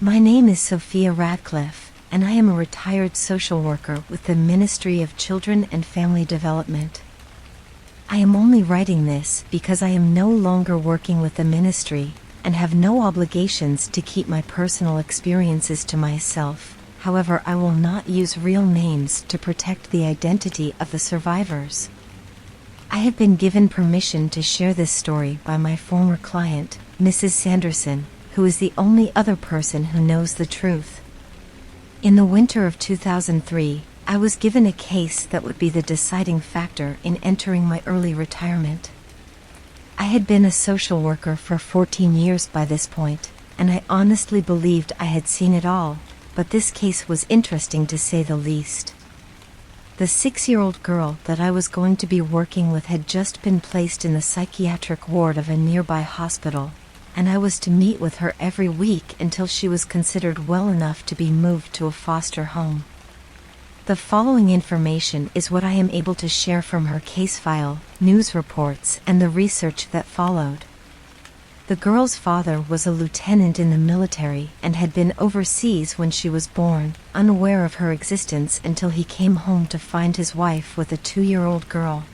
My name is Sophia Radcliffe, and I am a retired social worker with the Ministry of Children and Family Development. I am only writing this because I am no longer working with the ministry and have no obligations to keep my personal experiences to myself. However, I will not use real names to protect the identity of the survivors. I have been given permission to share this story by my former client, Mrs. Sanderson, who is the only other person who knows the truth. In the winter of 2003, I was given a case that would be the deciding factor in entering my early retirement. I had been a social worker for 14 years by this point, and I honestly believed I had seen it all, but this case was interesting to say the least. The 6-year-old girl that I was going to be working with had just been placed in the psychiatric ward of a nearby hospital, and I was to meet with her every week until she was considered well enough to be moved to a foster home. The following information is what I am able to share from her case file, news reports, and the research that followed. The girl's father was a lieutenant in the military and had been overseas when she was born, unaware of her existence until he came home to find his wife with a 2-year-old girl.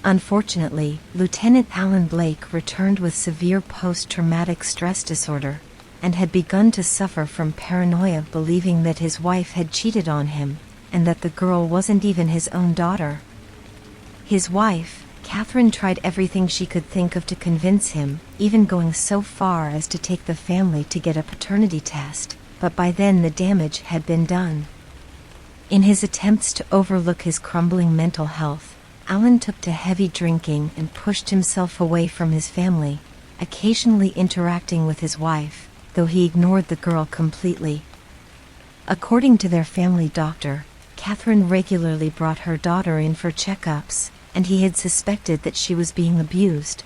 Unfortunately, Lieutenant Alan Blake returned with severe post-traumatic stress disorder and had begun to suffer from paranoia, believing that his wife had cheated on him and that the girl wasn't even his own daughter. His wife, Catherine, tried everything she could think of to convince him, even going so far as to take the family to get a paternity test, but by then the damage had been done. In his attempts to overlook his crumbling mental health, Alan took to heavy drinking and pushed himself away from his family, occasionally interacting with his wife, though he ignored the girl completely. According to their family doctor, Catherine regularly brought her daughter in for checkups, and he had suspected that she was being abused.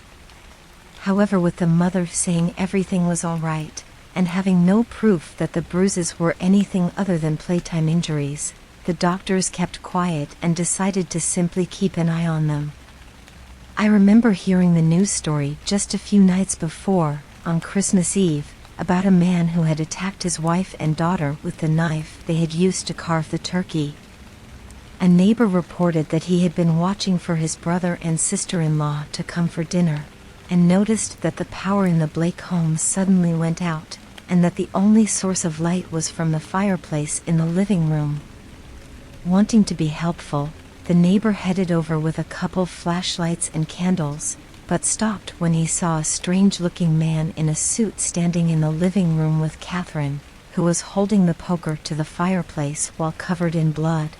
However, with the mother saying everything was all right, and having no proof that the bruises were anything other than playtime injuries, the doctors kept quiet and decided to simply keep an eye on them. I remember hearing the news story just a few nights before, on Christmas Eve, about a man who had attacked his wife and daughter with the knife they had used to carve the turkey. A neighbor reported that he had been watching for his brother and sister-in-law to come for dinner, and noticed that the power in the Blake home suddenly went out, and that the only source of light was from the fireplace in the living room. Wanting to be helpful, the neighbor headed over with a couple flashlights and candles, but stopped when he saw a strange-looking man in a suit standing in the living room with Catherine, who was holding the poker to the fireplace while covered in blood.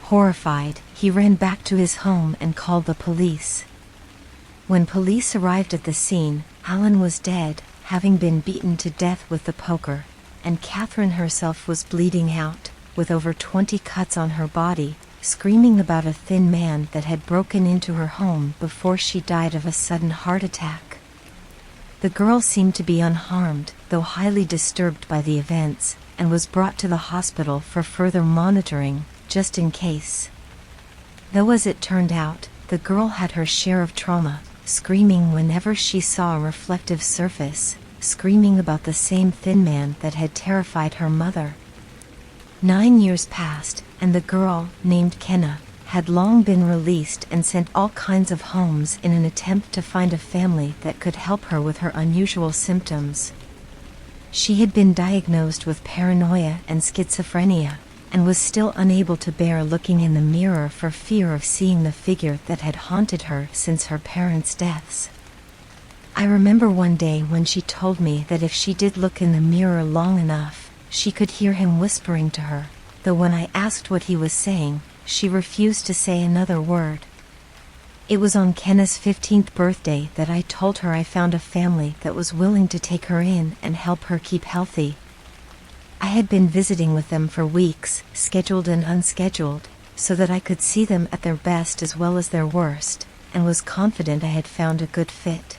Horrified, he ran back to his home and called the police. When police arrived at the scene, Alan was dead, having been beaten to death with the poker, and Catherine herself was bleeding out, with over 20 cuts on her body, screaming about a thin man that had broken into her home before she died of a sudden heart attack. The girl seemed to be unharmed, though highly disturbed by the events, and was brought to the hospital for further monitoring, just in case. Though as it turned out, the girl had her share of trauma, screaming whenever she saw a reflective surface, screaming about the same thin man that had terrified her mother. 9 years passed, and the girl, named Kenna, had long been released and sent all kinds of homes in an attempt to find a family that could help her with her unusual symptoms. She had been diagnosed with paranoia and schizophrenia, and was still unable to bear looking in the mirror for fear of seeing the figure that had haunted her since her parents' deaths. I remember one day when she told me that if she did look in the mirror long enough, she could hear him whispering to her, though when I asked what he was saying, she refused to say another word. It was on Kenna's 15th birthday that I told her I found a family that was willing to take her in and help her keep healthy. I had been visiting with them for weeks, scheduled and unscheduled, so that I could see them at their best as well as their worst, and was confident I had found a good fit.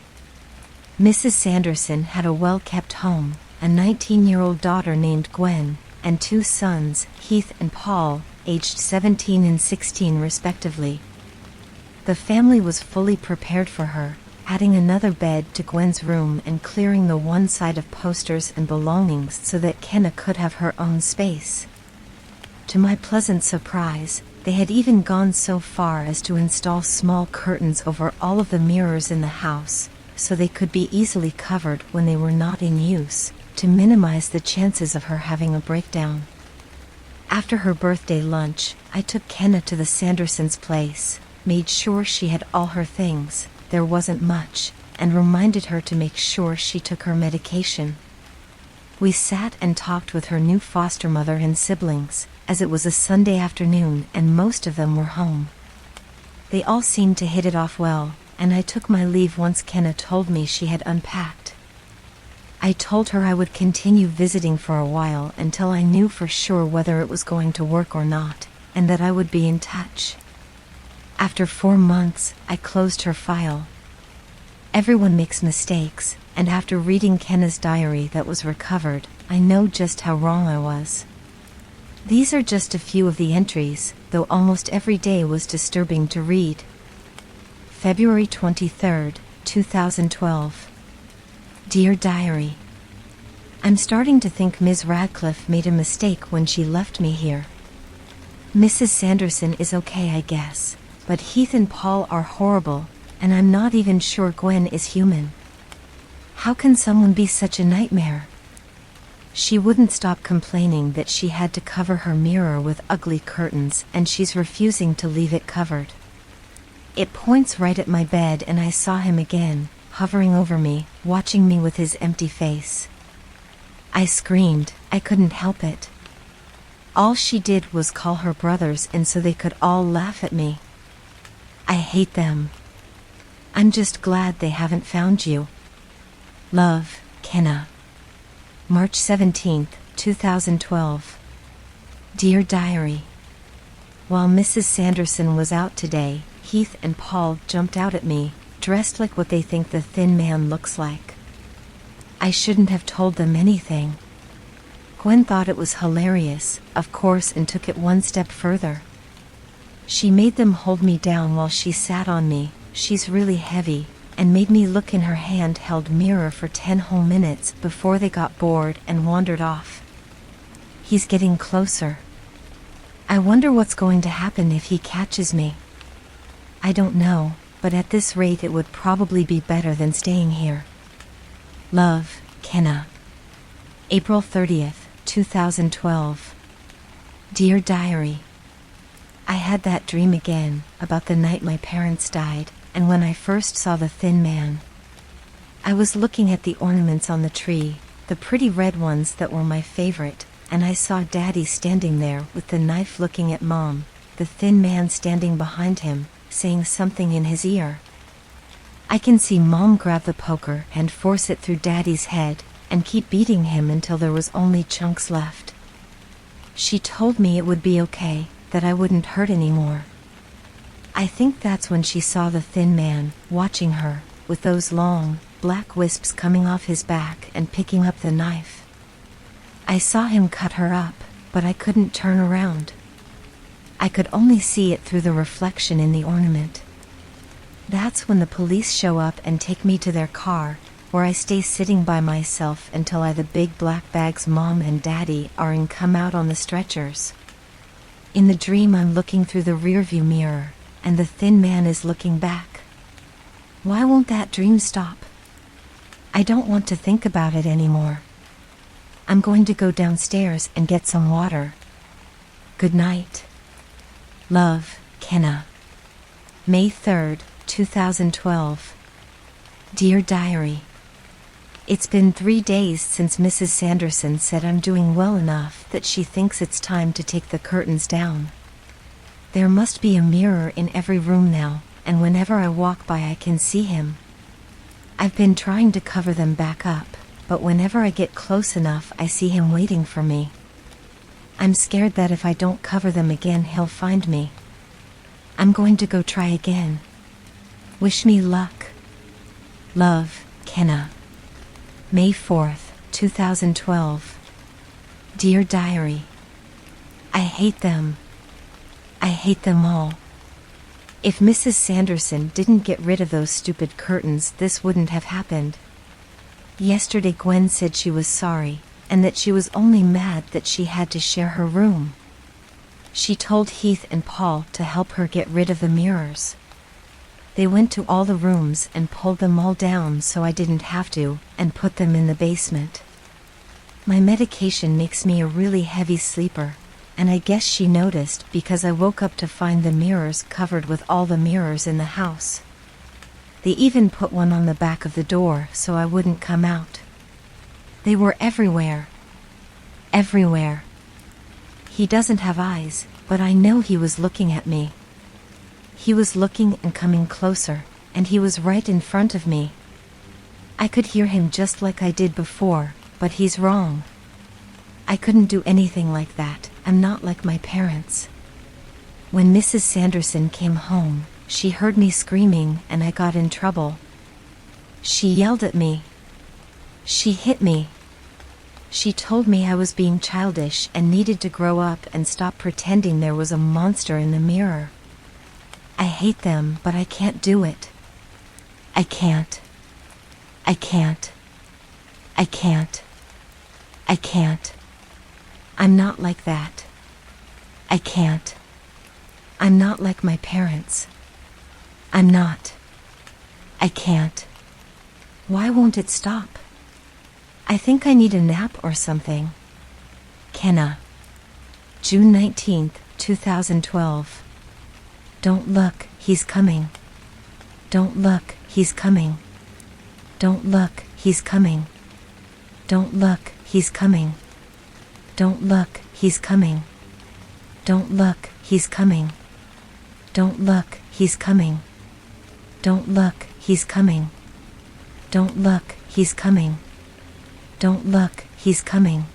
Mrs. Sanderson had a well-kept home, a 19-year-old daughter named Gwen, and 2 sons, Heath and Paul, aged 17 and 16 respectively. The family was fully prepared for her, adding another bed to Gwen's room and clearing the one side of posters and belongings so that Kenna could have her own space. To my pleasant surprise, they had even gone so far as to install small curtains over all of the mirrors in the house, so they could be easily covered when they were not in use, to minimize the chances of her having a breakdown. After her birthday lunch, I took Kenna to the Sandersons' place, made sure she had all her things, there wasn't much, and reminded her to make sure she took her medication. We sat and talked with her new foster mother and siblings, as it was a Sunday afternoon and most of them were home. They all seemed to hit it off well, and I took my leave once Kenna told me she had unpacked. I told her I would continue visiting for a while until I knew for sure whether it was going to work or not, and that I would be in touch. After 4 months, I closed her file. Everyone makes mistakes, and after reading Kenna's diary that was recovered, I know just how wrong I was. These are just a few of the entries, though almost every day was disturbing to read. February 23, 2012. Dear Diary, I'm starting to think Ms. Radcliffe made a mistake when she left me here. Mrs. Sanderson is okay, I guess, but Heath and Paul are horrible, and I'm not even sure Gwen is human. How can someone be such a nightmare? She wouldn't stop complaining that she had to cover her mirror with ugly curtains, and she's refusing to leave it covered. It points right at my bed, and I saw him again, hovering over me, watching me with his empty face. I screamed, I couldn't help it. All she did was call her brothers in so they could all laugh at me. I hate them. I'm just glad they haven't found you. Love, Kenna. March 17, 2012. Dear Diary, while Mrs. Sanderson was out today, Heath and Paul jumped out at me, dressed like what they think the thin man looks like. I shouldn't have told them anything. Gwen thought it was hilarious, of course, and took it one step further. She made them hold me down while she sat on me, she's really heavy, and made me look in her handheld mirror for 10 whole minutes before they got bored and wandered off. He's getting closer. I wonder what's going to happen if he catches me. I don't know, but at this rate it would probably be better than staying here. Love, Kenna. April 30th, 2012. Dear Diary, I had that dream again, about the night my parents died, and when I first saw the thin man. I was looking at the ornaments on the tree, the pretty red ones that were my favorite, and I saw Daddy standing there with the knife looking at Mom, the thin man standing behind him, saying something in his ear. I can see Mom grab the poker and force it through Daddy's head, and keep beating him until there was only chunks left. She told me it would be okay, that I wouldn't hurt anymore. I think that's when she saw the thin man, watching her, with those long, black wisps coming off his back and picking up the knife. I saw him cut her up, but I couldn't turn around. I could only see it through the reflection in the ornament. That's when the police show up and take me to their car, where I stay sitting by myself until the big black bags Mom and Daddy are in come out on the stretchers. In the dream I'm looking through the rearview mirror, and the thin man is looking back. Why won't that dream stop? I don't want to think about it anymore. I'm going to go downstairs and get some water. Good night. Love, Kenna. May 3rd, 2012. Dear Diary, it's been 3 days since Mrs. Sanderson said I'm doing well enough that she thinks it's time to take the curtains down. There must be a mirror in every room now, and whenever I walk by I can see him. I've been trying to cover them back up, but whenever I get close enough I see him waiting for me. I'm scared that if I don't cover them again he'll find me. I'm going to go try again. Wish me luck. Love, Kenna. May 4th, 2012. Dear Diary, I hate them. I hate them all. If Mrs. Sanderson didn't get rid of those stupid curtains, this wouldn't have happened. Yesterday Gwen said she was sorry, and that she was only mad that she had to share her room. She told Heath and Paul to help her get rid of the mirrors. They went to all the rooms and pulled them all down so I didn't have to, and put them in the basement. My medication makes me a really heavy sleeper, and I guess she noticed because I woke up to find the mirrors covered with all the mirrors in the house. They even put one on the back of the door so I wouldn't come out. They were everywhere. Everywhere. He doesn't have eyes, but I know he was looking at me. He was looking and coming closer, and he was right in front of me. I could hear him just like I did before, but he's wrong. I couldn't do anything like that. I'm not like my parents. When Mrs. Sanderson came home, she heard me screaming and I got in trouble. She yelled at me. She hit me. She told me I was being childish and needed to grow up and stop pretending there was a monster in the mirror. I hate them, but I can't do it. I can't. I can't. I can't. I can't. I'm not like that. I can't. I'm not like my parents. I'm not. I can't. Why won't it stop? I think I need a nap or something. Kenna. June 19th, 2012. Don't look, he's coming. Don't look, he's coming. Don't look, he's coming. Don't look, he's coming. Don't look, he's coming. Don't look, he's coming. Don't look, he's coming. Don't look, he's coming. Don't look, he's coming. Don't look, he's coming.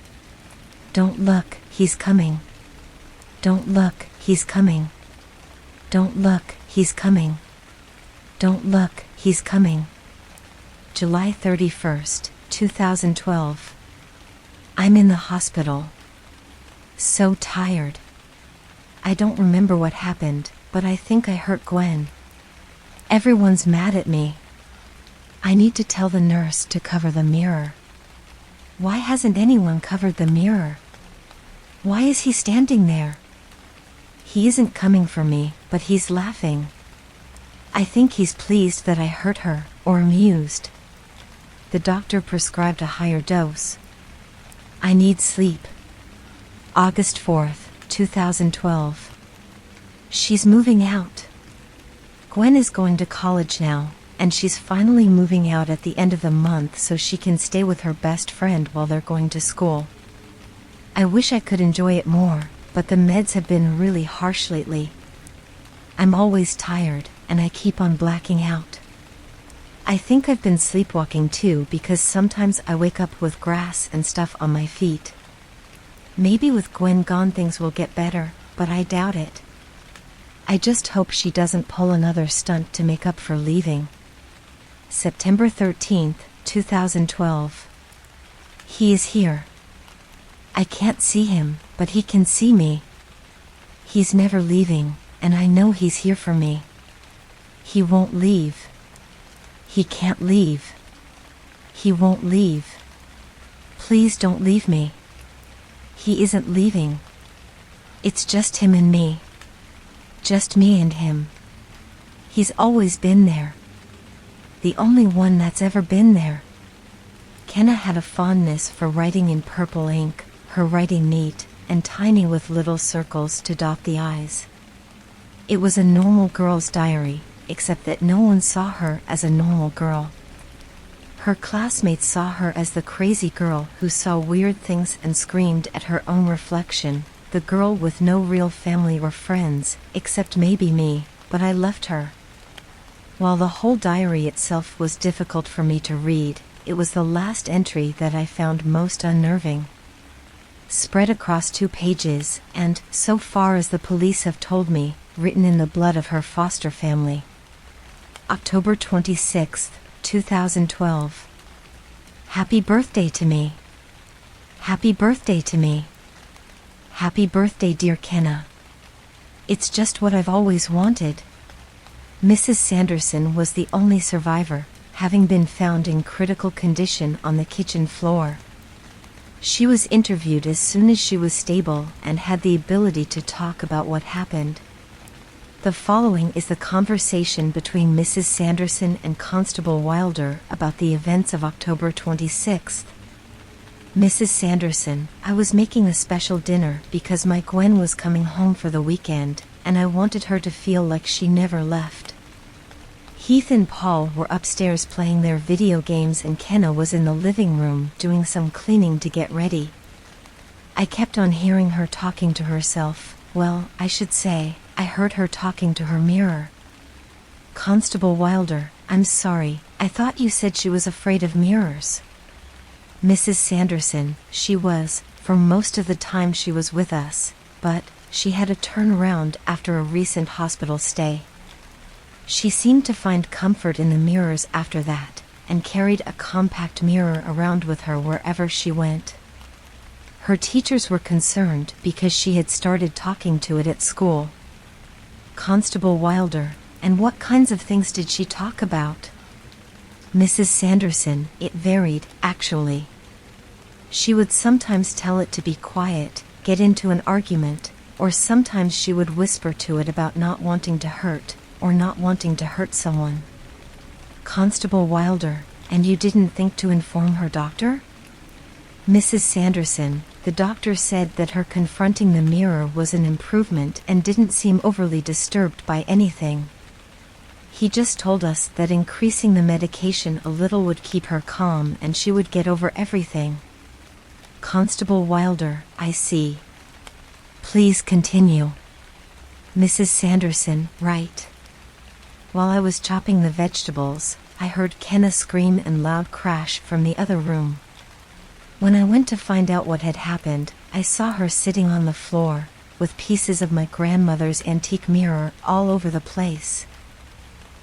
Don't look, he's coming. Don't look, he's coming. Don't look, he's coming. Don't look, he's coming. July 31st, 2012. I'm in the hospital. So tired. I don't remember what happened, but I think I hurt Gwen. Everyone's mad at me. I need to tell the nurse to cover the mirror. Why hasn't anyone covered the mirror? Why is he standing there? He isn't coming for me, but he's laughing. I think he's pleased that I hurt her, or amused. The doctor prescribed a higher dose. I need sleep. August 4th, 2012. She's moving out. Gwen is going to college now, and she's finally moving out at the end of the month so she can stay with her best friend while they're going to school. I wish I could enjoy it more, but the meds have been really harsh lately. I'm always tired, and I keep on blacking out. I think I've been sleepwalking too because sometimes I wake up with grass and stuff on my feet. Maybe with Gwen gone things will get better, but I doubt it. I just hope she doesn't pull another stunt to make up for leaving. September 13th, 2012. He is here. I can't see him, but he can see me. He's never leaving, and I know he's here for me. He won't leave. He can't leave. He won't leave. Please don't leave me. He isn't leaving. It's just him and me. Just me and him. He's always been there. The only one that's ever been there. Kenna had a fondness for writing in purple ink, her writing neat and tiny with little circles to dot the I's. It was a normal girl's diary, except that no one saw her as a normal girl. Her classmates saw her as the crazy girl who saw weird things and screamed at her own reflection, the girl with no real family or friends, except maybe me, but I left her. While the whole diary itself was difficult for me to read, it was the last entry that I found most unnerving. Spread across 2 pages, and, so far as the police have told me, written in the blood of her foster family. October 26th, 2012. Happy birthday to me. Happy birthday to me. Happy birthday, dear Kenna. It's just what I've always wanted. Mrs. Sanderson was the only survivor, having been found in critical condition on the kitchen floor. She was interviewed as soon as she was stable and had the ability to talk about what happened. The following is the conversation between Mrs. Sanderson and Constable Wilder about the events of October 26th. Mrs. Sanderson, I was making a special dinner because my Gwen was coming home for the weekend, and I wanted her to feel like she never left. Heath and Paul were upstairs playing their video games and Kenna was in the living room doing some cleaning to get ready. I kept on hearing her talking to herself. Well, I should say, I heard her talking to her mirror. Constable Wilder, I'm sorry, I thought you said she was afraid of mirrors. Mrs. Sanderson, she was, for most of the time she was with us, but she had a turnaround after a recent hospital stay. She seemed to find comfort in the mirrors after that, and carried a compact mirror around with her wherever she went. Her teachers were concerned because she had started talking to it at school. Constable Wilder, and what kinds of things did she talk about? Mrs. Sanderson, it varied, actually. She would sometimes tell it to be quiet, get into an argument, or sometimes she would whisper to it about not wanting to hurt, or not wanting to hurt someone. Constable Wilder, and you didn't think to inform her doctor? Mrs. Sanderson, the doctor said that her confronting the mirror was an improvement and didn't seem overly disturbed by anything. He just told us that increasing the medication a little would keep her calm and she would get over everything. Constable Wilder, I see. Please continue. Mrs. Sanderson, right. While I was chopping the vegetables, I heard Kenna scream and loud crash from the other room. When I went to find out what had happened, I saw her sitting on the floor, with pieces of my grandmother's antique mirror all over the place.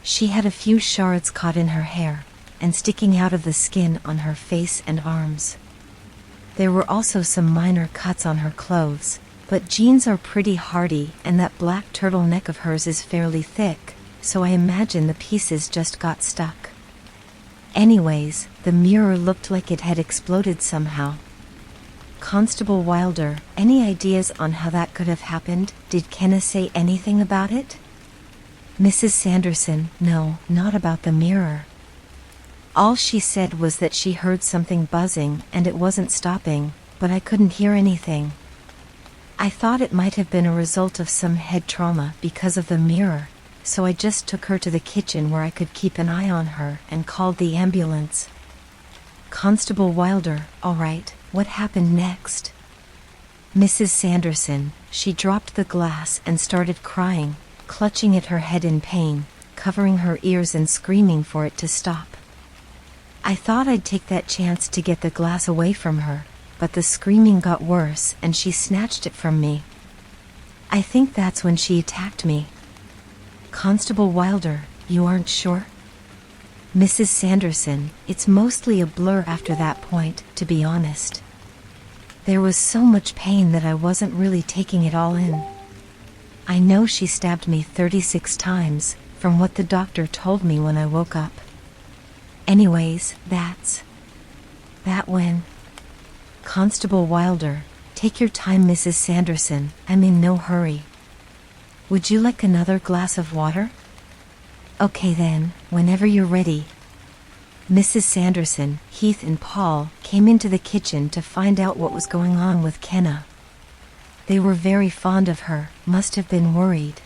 She had a few shards caught in her hair, and sticking out of the skin on her face and arms. There were also some minor cuts on her clothes, but jeans are pretty hardy and that black turtleneck of hers is fairly thick, so I imagine the pieces just got stuck. Anyways, the mirror looked like it had exploded somehow. Constable Wilder, any ideas on how that could have happened? Did Kenna say anything about it? Mrs. Sanderson, no, not about the mirror. All she said was that she heard something buzzing and it wasn't stopping, but I couldn't hear anything. I thought it might have been a result of some head trauma because of the mirror, so I just took her to the kitchen where I could keep an eye on her and called the ambulance. Constable Wilder, all right, what happened next? Mrs. Sanderson, she dropped the glass and started crying, clutching at her head in pain, covering her ears and screaming for it to stop. I thought I'd take that chance to get the glass away from her, but the screaming got worse and she snatched it from me. I think that's when she attacked me. Constable Wilder, you aren't sure? Mrs. Sanderson, it's mostly a blur after that point, to be honest. There was so much pain that I wasn't really taking it all in. I know she stabbed me 36 times, from what the doctor told me when I woke up. Anyways, that when... Constable Wilder, take your time, Mrs. Sanderson, I'm in no hurry. Would you like another glass of water? Okay then, whenever you're ready. Mrs. Sanderson, Heath and Paul came into the kitchen to find out what was going on with Kenna. They were very fond of her, must have been worried.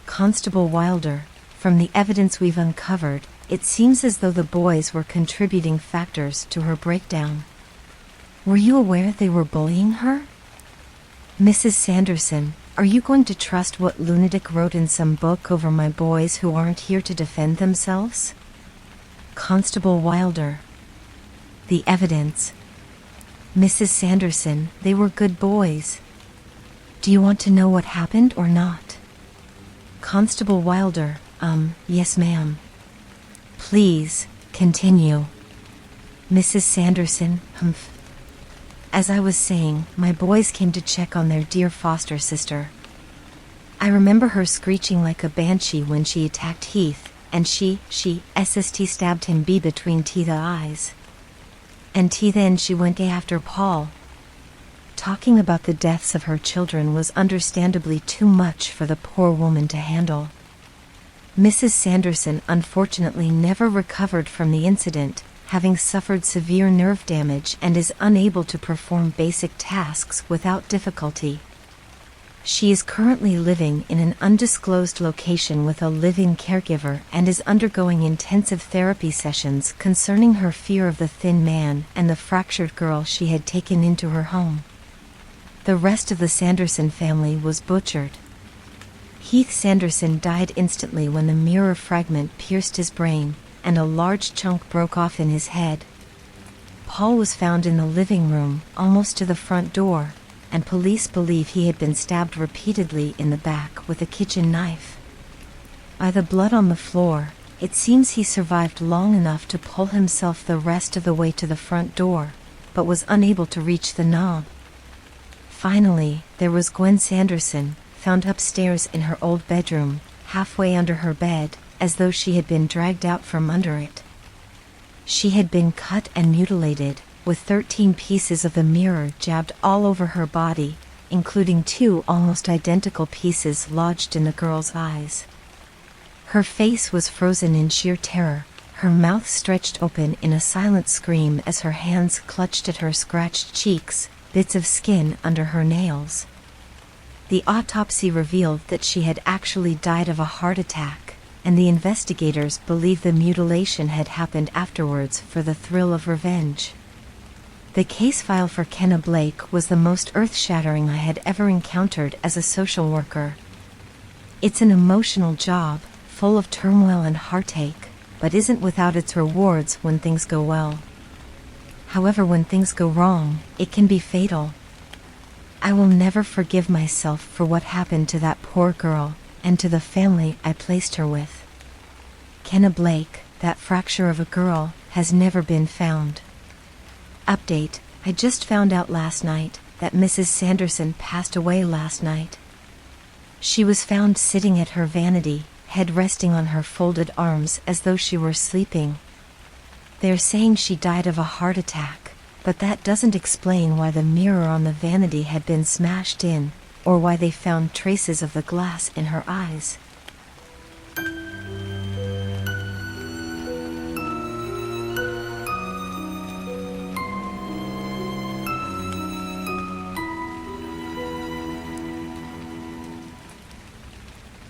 Constable Wilder, from the evidence we've uncovered, it seems as though the boys were contributing factors to her breakdown. Were you aware they were bullying her? Mrs. Sanderson, are you going to trust what lunatic wrote in some book over my boys who aren't here to defend themselves? Constable Wilder. The evidence. Mrs. Sanderson, they were good boys. Do you want to know what happened or not? Constable Wilder, yes ma'am. Please, continue. Mrs. Sanderson, humph. As I was saying, my boys came to check on their dear foster sister. I remember her screeching like a banshee when she attacked Heath, and she stabbed him between the eyes. And then she went after Paul. Talking about the deaths of her children was understandably too much for the poor woman to handle. Mrs. Sanderson unfortunately never recovered from the incident, having suffered severe nerve damage and is unable to perform basic tasks without difficulty. She is currently living in an undisclosed location with a live-in caregiver and is undergoing intensive therapy sessions concerning her fear of the thin man and the fractured girl she had taken into her home. The rest of the Sanderson family was butchered. Heath Sanderson died instantly when the mirror fragment pierced his brain, and a large chunk broke off in his head. Paul was found in the living room, almost to the front door, and police believe he had been stabbed repeatedly in the back with a kitchen knife. By the blood on the floor, it seems he survived long enough to pull himself the rest of the way to the front door, but was unable to reach the knob. Finally, there was Gwen Sanderson, found upstairs in her old bedroom, halfway under her bed, as though she had been dragged out from under it. She had been cut and mutilated, with 13 pieces of the mirror jabbed all over her body, including 2 almost identical pieces lodged in the girl's eyes. Her face was frozen in sheer terror, her mouth stretched open in a silent scream as her hands clutched at her scratched cheeks, bits of skin under her nails. The autopsy revealed that she had actually died of a heart attack, and the investigators believe the mutilation had happened afterwards for the thrill of revenge. The case file for Kenna Blake was the most earth-shattering I had ever encountered as a social worker. It's an emotional job, full of turmoil and heartache, but isn't without its rewards when things go well. However, when things go wrong, it can be fatal. I will never forgive myself for what happened to that poor girl, and to the family I placed her with. Kenna Blake, that fracture of a girl, has never been found. Update: I just found out last night that Mrs. Sanderson passed away last night. She was found sitting at her vanity, head resting on her folded arms as though she were sleeping. They're saying she died of a heart attack, but that doesn't explain why the mirror on the vanity had been smashed in, or why they found traces of the glass in her eyes.